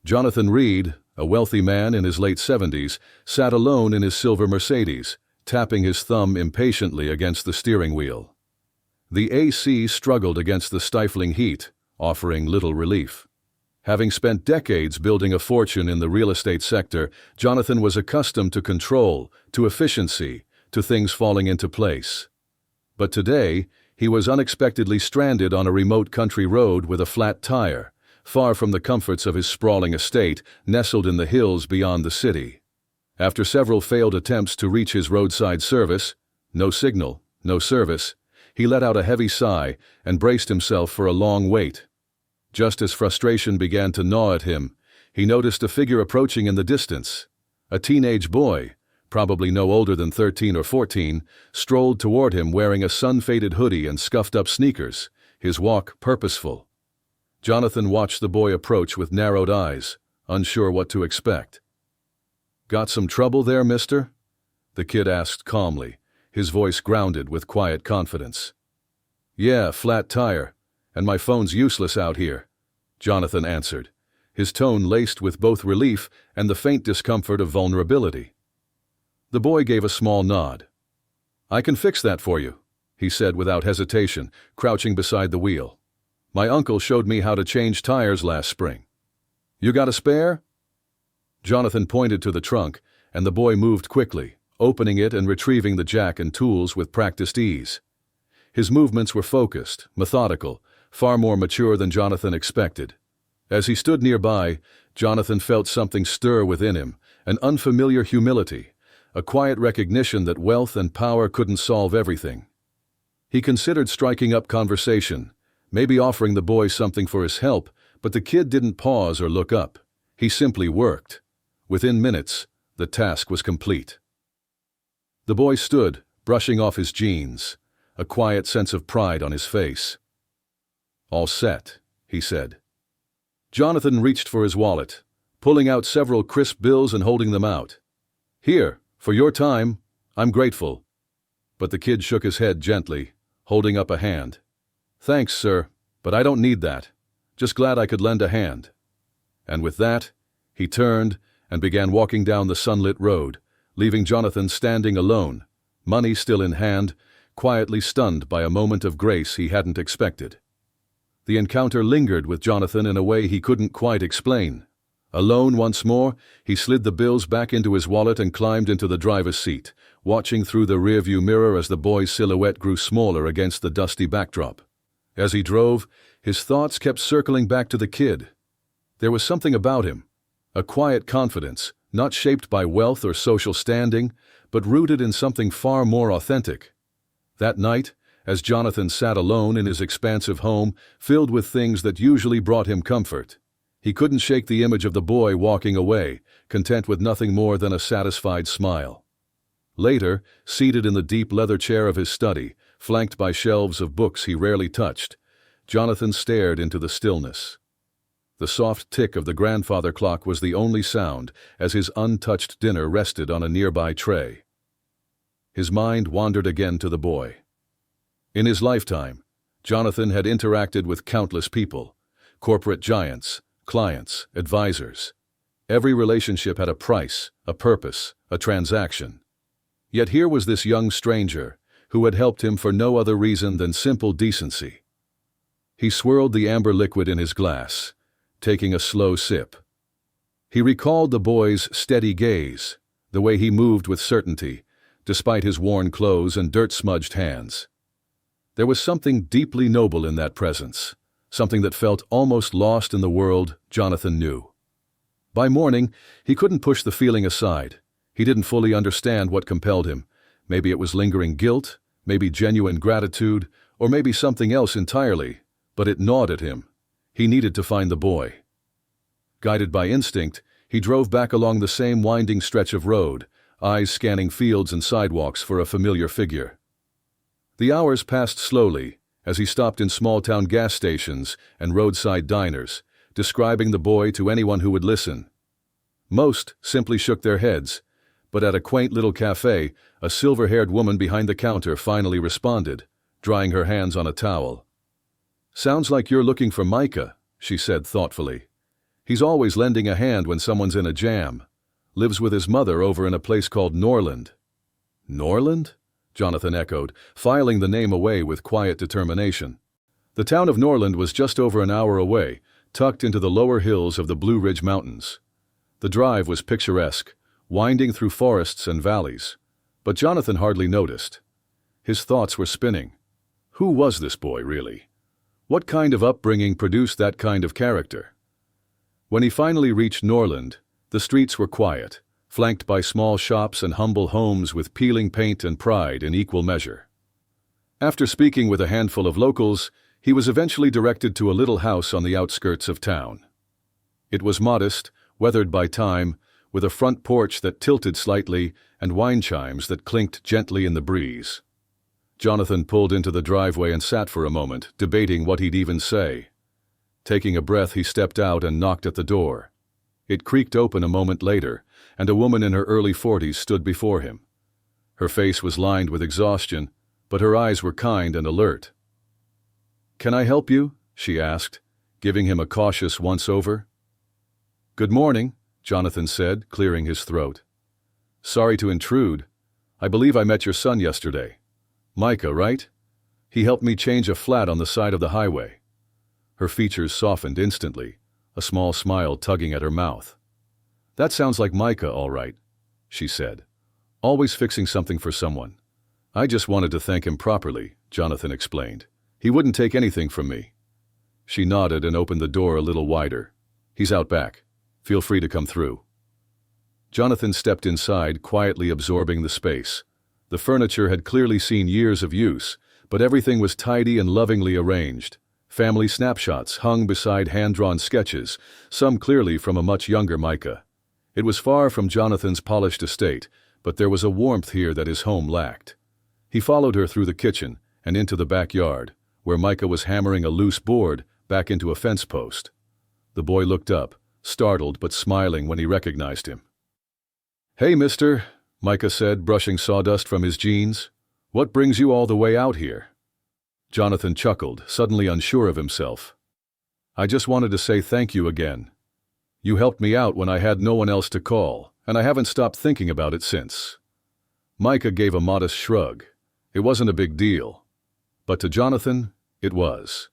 Jonathan Reed, a wealthy man in his late 70s, sat alone in his silver Mercedes, tapping his thumb impatiently against the steering wheel. The AC struggled against the stifling heat, offering little relief. Having spent decades building a fortune in the real estate sector, Jonathan was accustomed to control, to efficiency, to things falling into place. But today, he was unexpectedly stranded on a remote country road with a flat tire, far from the comforts of his sprawling estate nestled in the hills beyond the city. After several failed attempts to reach his roadside service, no signal, no service, he let out a heavy sigh and braced himself for a long wait. Just as frustration began to gnaw at him, he noticed a figure approaching in the distance. A teenage boy, probably no older than 13 or 14, strolled toward him wearing a sun-faded hoodie and scuffed-up sneakers, his walk purposeful. Jonathan watched the boy approach with narrowed eyes, unsure what to expect. "Got some trouble there, mister?" the kid asked calmly, his voice grounded with quiet confidence. "Yeah, flat tire, and my phone's useless out here," Jonathan answered, his tone laced with both relief and the faint discomfort of vulnerability. The boy gave a small nod. "I can fix that for you," he said without hesitation, crouching beside the wheel. "My uncle showed me how to change tires last spring. You got a spare?" Jonathan pointed to the trunk, and the boy moved quickly, opening it and retrieving the jack and tools with practiced ease. His movements were focused, methodical, far more mature than Jonathan expected. As he stood nearby, Jonathan felt something stir within him, an unfamiliar humility, a quiet recognition that wealth and power couldn't solve everything. He considered striking up conversation, maybe offering the boy something for his help, but the kid didn't pause or look up. He simply worked. Within minutes, the task was complete. The boy stood, brushing off his jeans, a quiet sense of pride on his face. "All set," he said. Jonathan reached for his wallet, pulling out several crisp bills and holding them out. "Here, for your time. I'm grateful." But the kid shook his head gently, holding up a hand. "Thanks, sir, but I don't need that. Just glad I could lend a hand." And with that, he turned and began walking down the sunlit road, leaving Jonathan standing alone, money still in hand, quietly stunned by a moment of grace he hadn't expected. The encounter lingered with Jonathan in a way he couldn't quite explain. Alone once more, he slid the bills back into his wallet and climbed into the driver's seat, watching through the rearview mirror as the boy's silhouette grew smaller against the dusty backdrop. As he drove, his thoughts kept circling back to the kid. There was something about him, a quiet confidence, not shaped by wealth or social standing, but rooted in something far more authentic. That night, as Jonathan sat alone in his expansive home, filled with things that usually brought him comfort, he couldn't shake the image of the boy walking away, content with nothing more than a satisfied smile. Later, seated in the deep leather chair of his study, flanked by shelves of books he rarely touched, Jonathan stared into the stillness. The soft tick of the grandfather clock was the only sound as his untouched dinner rested on a nearby tray. His mind wandered again to the boy. In his lifetime, Jonathan had interacted with countless people, corporate giants, clients, advisors. Every relationship had a price, a purpose, a transaction. Yet here was this young stranger who had helped him for no other reason than simple decency. He swirled the amber liquid in his glass, taking a slow sip. He recalled the boy's steady gaze, the way he moved with certainty, despite his worn clothes and dirt-smudged hands. There was something deeply noble in that presence, something that felt almost lost in the world Jonathan knew. By morning, he couldn't push the feeling aside. He didn't fully understand what compelled him. Maybe it was lingering guilt, maybe genuine gratitude, or maybe something else entirely, but it gnawed at him. He needed to find the boy. Guided by instinct, he drove back along the same winding stretch of road, eyes scanning fields and sidewalks for a familiar figure. The hours passed slowly as he stopped in small-town gas stations and roadside diners, describing the boy to anyone who would listen. Most simply shook their heads, but at a quaint little cafe, a silver-haired woman behind the counter finally responded, drying her hands on a towel. "Sounds like you're looking for Micah," she said thoughtfully. He's always lending a hand when someone's in a jam. Lives with his mother over in a place called Norland." "Norland?" Jonathan echoed, filing the name away with quiet determination. The town of Norland was just over an hour away, tucked into the lower hills of the Blue Ridge Mountains. The drive was picturesque, winding through forests and valleys. But Jonathan hardly noticed. His thoughts were spinning. Who was this boy, really? What kind of upbringing produced that kind of character? When he finally reached Norland, the streets were quiet, flanked by small shops and humble homes with peeling paint and pride in equal measure. After speaking with a handful of locals, he was eventually directed to a little house on the outskirts of town. It was modest, weathered by time, with a front porch that tilted slightly and wine chimes that clinked gently in the breeze. Jonathan pulled into the driveway and sat for a moment, debating what he'd even say. Taking a breath, he stepped out and knocked at the door. It creaked open a moment later, and a woman in her early 40s stood before him. Her face was lined with exhaustion, but her eyes were kind and alert. "Can I help you?" she asked, giving him a cautious once-over. "Good morning," Jonathan said, clearing his throat. "Sorry to intrude. I believe I met your son yesterday. Micah, right? He helped me change a flat on the side of the highway." Her features softened instantly, a small smile tugging at her mouth. "That sounds like Micah, all right," she said. "Always fixing something for someone. I just wanted to thank him properly," Jonathan explained. "He wouldn't take anything from me." She nodded and opened the door a little wider. "He's out back. Feel free to come through." Jonathan stepped inside, quietly absorbing the space. The furniture had clearly seen years of use, but everything was tidy and lovingly arranged. Family snapshots hung beside hand-drawn sketches, some clearly from a much younger Micah. It was far from Jonathan's polished estate, but there was a warmth here that his home lacked. He followed her through the kitchen and into the backyard, where Micah was hammering a loose board back into a fence post. The boy looked up, startled but smiling when he recognized him. "Hey, mister," Micah said, brushing sawdust from his jeans. "What brings you all the way out here?" Jonathan chuckled, suddenly unsure of himself. "I just wanted to say thank you again. You helped me out when I had no one else to call, and I haven't stopped thinking about it since." Micah gave a modest shrug. It wasn't a big deal. But to Jonathan, it was.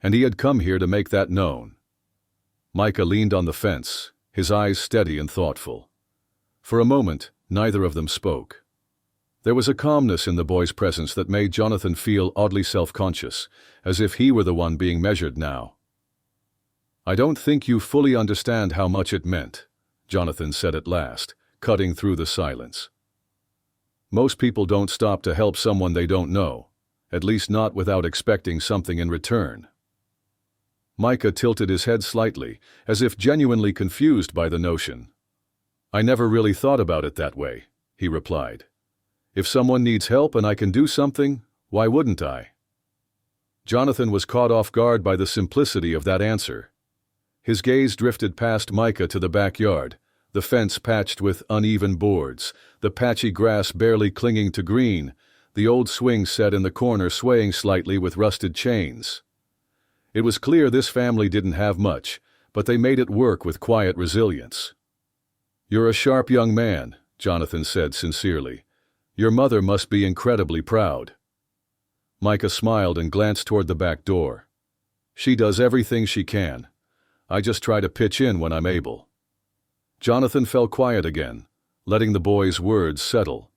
And he had come here to make that known. Micah leaned on the fence, his eyes steady and thoughtful. For a moment, neither of them spoke. There was a calmness in the boy's presence that made Jonathan feel oddly self-conscious, as if he were the one being measured now. "I don't think you fully understand how much it meant," Jonathan said at last, cutting through the silence. "Most people don't stop to help someone they don't know, at least not without expecting something in return." Micah tilted his head slightly, as if genuinely confused by the notion. "I never really thought about it that way," he replied. "If someone needs help and I can do something, why wouldn't I?" Jonathan was caught off guard by the simplicity of that answer. His gaze drifted past Micah to the backyard, the fence patched with uneven boards, the patchy grass barely clinging to green, the old swing set in the corner swaying slightly with rusted chains. It was clear this family didn't have much, but they made it work with quiet resilience. "You're a sharp young man," Jonathan said sincerely. "Your mother must be incredibly proud." Micah smiled and glanced toward the back door. "She does everything she can. I just try to pitch in when I'm able." Jonathan fell quiet again, letting the boy's words settle.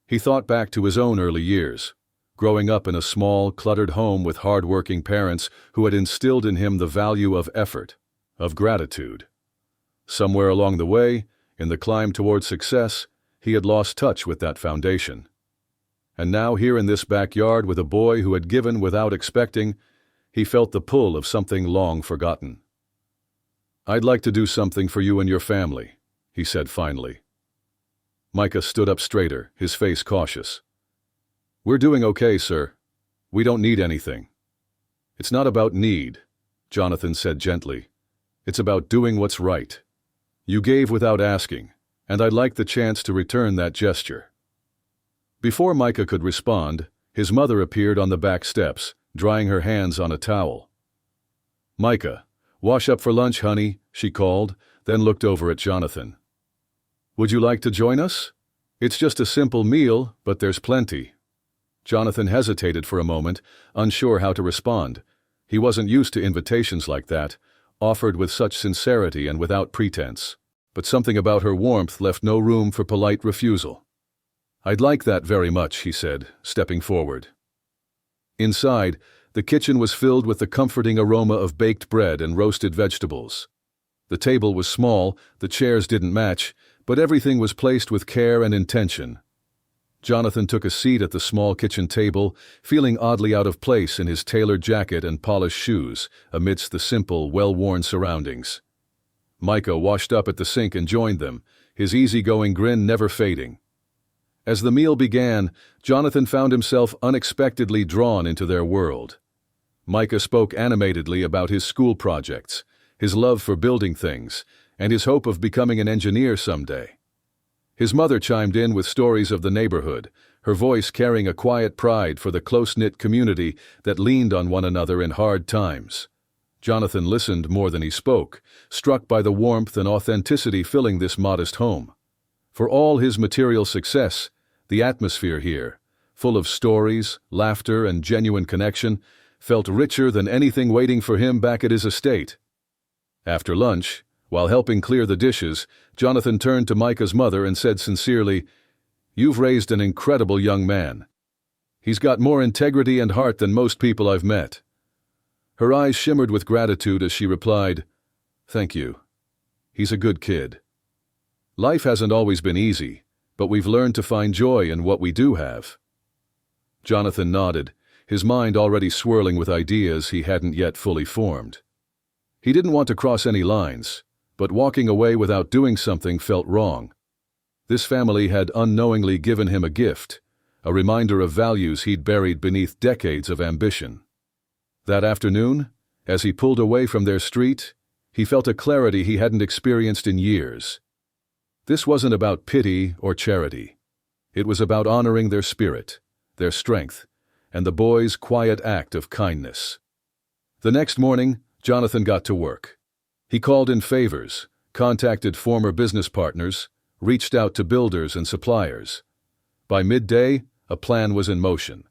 He thought back to his own early years, growing up in a small, cluttered home with hard-working parents who had instilled in him the value of effort, of gratitude. Somewhere along the way, in the climb toward success, he had lost touch with that foundation. And now here in this backyard with a boy who had given without expecting, he felt the pull of something long forgotten. "I'd like to do something for you and your family," he said finally. Micah stood up straighter, his face cautious. "We're doing okay, sir. We don't need anything." "It's not about need," Jonathan said gently. "It's about doing what's right. You gave without asking, and I'd like the chance to return that gesture." Before Micah could respond, his mother appeared on the back steps, drying her hands on a towel. "Micah, "Wash up for lunch, honey," she called, then looked over at Jonathan. "Would you like to join us? It's just a simple meal, but there's plenty." Jonathan hesitated for a moment, unsure how to respond. He wasn't used to invitations like that, offered with such sincerity and without pretense. But something about her warmth left no room for polite refusal. "I'd like that very much," he said, stepping forward. Inside, the kitchen was filled with the comforting aroma of baked bread and roasted vegetables. The table was small, the chairs didn't match, but everything was placed with care and intention. Jonathan took a seat at the small kitchen table, feeling oddly out of place in his tailored jacket and polished shoes, amidst the simple, well-worn surroundings. Micah washed up at the sink and joined them, his easygoing grin never fading. As the meal began, Jonathan found himself unexpectedly drawn into their world. Micah spoke animatedly about his school projects, his love for building things, and his hope of becoming an engineer someday. His mother chimed in with stories of the neighborhood, her voice carrying a quiet pride for the close-knit community that leaned on one another in hard times. Jonathan listened more than he spoke, struck by the warmth and authenticity filling this modest home. For all his material success, the atmosphere here, full of stories, laughter, and genuine connection, felt richer than anything waiting for him back at his estate. After lunch, while helping clear the dishes, Jonathan turned to Micah's mother and said sincerely, "You've raised an incredible young man. He's got more integrity and heart than most people I've met." Her eyes shimmered with gratitude as she replied, "Thank you. He's a good kid. Life hasn't always been easy, but we've learned to find joy in what we do have." Jonathan nodded, his mind already swirling with ideas he hadn't yet fully formed. He didn't want to cross any lines, but walking away without doing something felt wrong. This family had unknowingly given him a gift, a reminder of values he'd buried beneath decades of ambition. That afternoon, as he pulled away from their street, he felt a clarity he hadn't experienced in years. This wasn't about pity or charity. It was about honoring their spirit, their strength, and the boy's quiet act of kindness. The next morning, Jonathan got to work. He called in favors, contacted former business partners, reached out to builders and suppliers. By midday, a plan was in motion.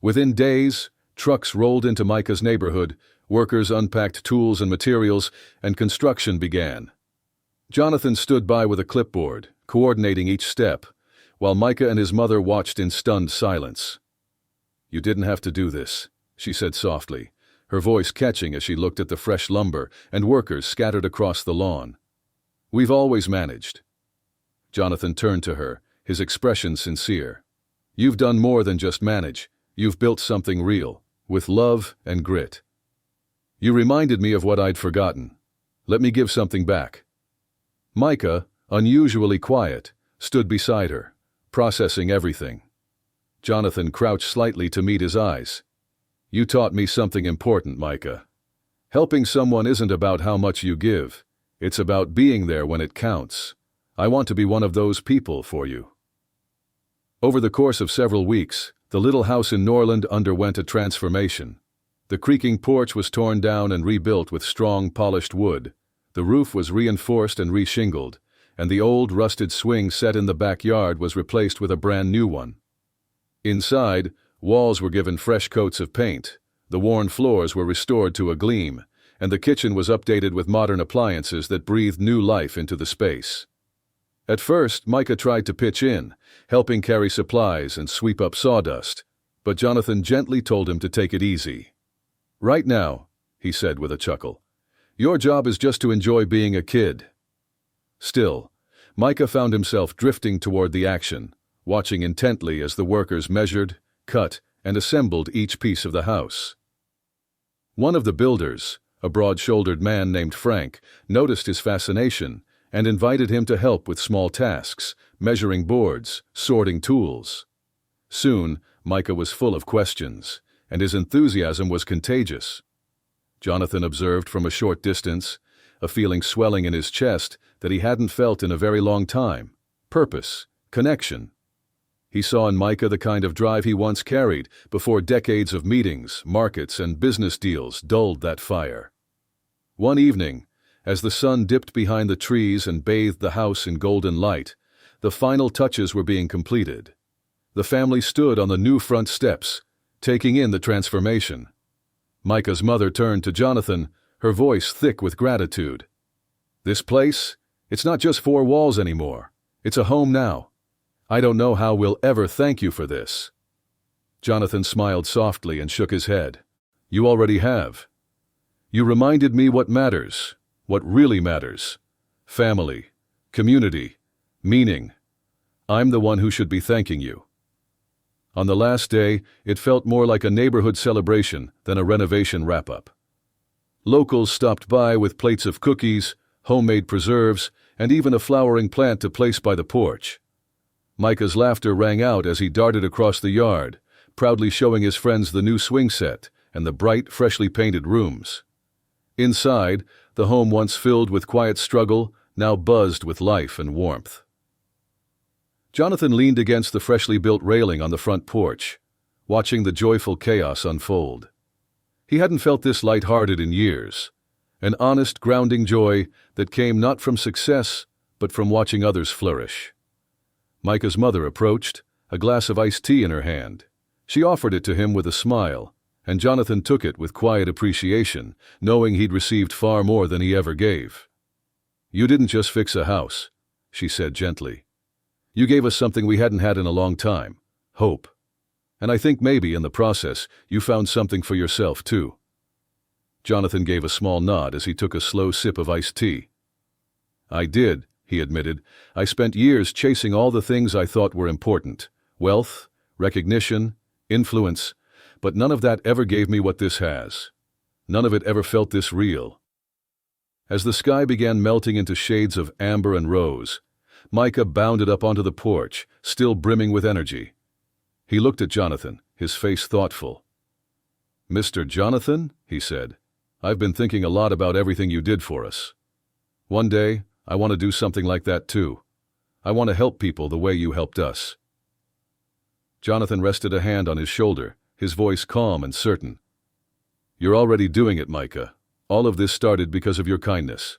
Within days, trucks rolled into Micah's neighborhood, workers unpacked tools and materials, and construction began. Jonathan stood by with a clipboard, coordinating each step, while Micah and his mother watched in stunned silence. "You didn't have to do this," she said softly, her voice catching as she looked at the fresh lumber and workers scattered across the lawn. "We've always managed." Jonathan turned to her, his expression sincere. "You've done more than just manage. You've built something real, with love and grit. You reminded me of what I'd forgotten. Let me give something back." Micah, unusually quiet, stood beside her, processing everything. Jonathan crouched slightly to meet his eyes. "You taught me something important, Micah. Helping someone isn't about how much you give. It's about being there when it counts. I want to be one of those people for you." Over the course of several weeks, the little house in Norland underwent a transformation. The creaking porch was torn down and rebuilt with strong, polished wood. The roof was reinforced and reshingled, and the old, rusted swing set in the backyard was replaced with a brand new one. Inside, walls were given fresh coats of paint, the worn floors were restored to a gleam, and the kitchen was updated with modern appliances that breathed new life into the space. At first, Micah tried to pitch in, helping carry supplies and sweep up sawdust, but Jonathan gently told him to take it easy. "Right now," he said with a chuckle, "your job is just to enjoy being a kid." Still, Micah found himself drifting toward the action, watching intently as the workers measured, cut, and assembled each piece of the house. One of the builders, a broad-shouldered man named Frank, noticed his fascination and invited him to help with small tasks, measuring boards, sorting tools. Soon, Micah was full of questions, and his enthusiasm was contagious. Jonathan observed from a short distance, a feeling swelling in his chest that he hadn't felt in a very long time: purpose, connection. He saw in Micah the kind of drive he once carried before decades of meetings, markets, and business deals dulled that fire. One evening, as the sun dipped behind the trees and bathed the house in golden light, the final touches were being completed. The family stood on the new front steps, taking in the transformation. Micah's mother turned to Jonathan, her voice thick with gratitude. "This place, it's not just four walls anymore. It's a home now. I don't know how we'll ever thank you for this." Jonathan smiled softly and shook his head. "You already have. You reminded me what matters, what really matters. Family, community, meaning. I'm the one who should be thanking you." On the last day, it felt more like a neighborhood celebration than a renovation wrap-up. Locals stopped by with plates of cookies, homemade preserves, and even a flowering plant to place by the porch. Micah's laughter rang out as he darted across the yard, proudly showing his friends the new swing set and the bright, freshly painted rooms. Inside, the home once filled with quiet struggle now buzzed with life and warmth. Jonathan leaned against the freshly built railing on the front porch, watching the joyful chaos unfold. He hadn't felt this light-hearted in years, an honest, grounding joy that came not from success, but from watching others flourish. Micah's mother approached, a glass of iced tea in her hand. She offered it to him with a smile, and Jonathan took it with quiet appreciation, knowing he'd received far more than he ever gave. "You didn't just fix a house," she said gently. "You gave us something we hadn't had in a long time, hope. And I think maybe in the process you found something for yourself too." Jonathan gave a small nod as he took a slow sip of iced tea. "I did," he admitted. "I spent years chasing all the things I thought were important. Wealth, recognition, influence, but none of that ever gave me what this has. None of it ever felt this real." As the sky began melting into shades of amber and rose, Micah bounded up onto the porch, still brimming with energy. He looked at Jonathan, his face thoughtful. "Mr. Jonathan," he said, "I've been thinking a lot about everything you did for us. One day, I want to do something like that too. I want to help people the way you helped us." Jonathan rested a hand on his shoulder, his voice calm and certain. "You're already doing it, Micah. All of this started because of your kindness.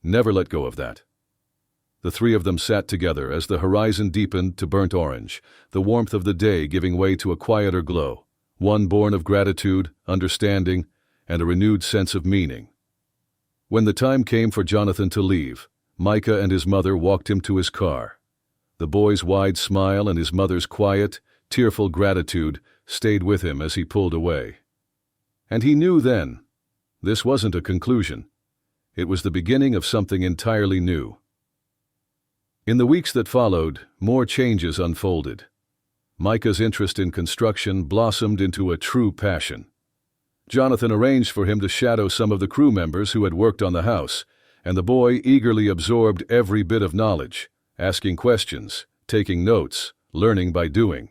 Never let go of that." The three of them sat together as the horizon deepened to burnt orange, the warmth of the day giving way to a quieter glow, one born of gratitude, understanding, and a renewed sense of meaning. When the time came for Jonathan to leave, Micah and his mother walked him to his car. The boy's wide smile and his mother's quiet, tearful gratitude stayed with him as he pulled away. And he knew then, this wasn't a conclusion. It was the beginning of something entirely new. In the weeks that followed, more changes unfolded. Micah's interest in construction blossomed into a true passion. Jonathan arranged for him to shadow some of the crew members who had worked on the house, and the boy eagerly absorbed every bit of knowledge, asking questions, taking notes, learning by doing.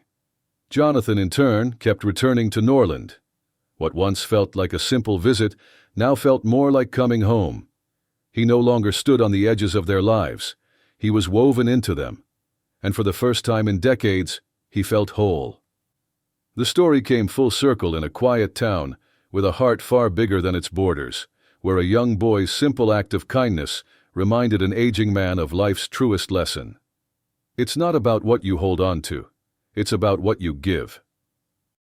Jonathan, in turn, kept returning to Norland. What once felt like a simple visit now felt more like coming home. He no longer stood on the edges of their lives. He was woven into them, and for the first time in decades, he felt whole. The story came full circle in a quiet town, with a heart far bigger than its borders, where a young boy's simple act of kindness reminded an aging man of life's truest lesson. It's not about what you hold on to, it's about what you give.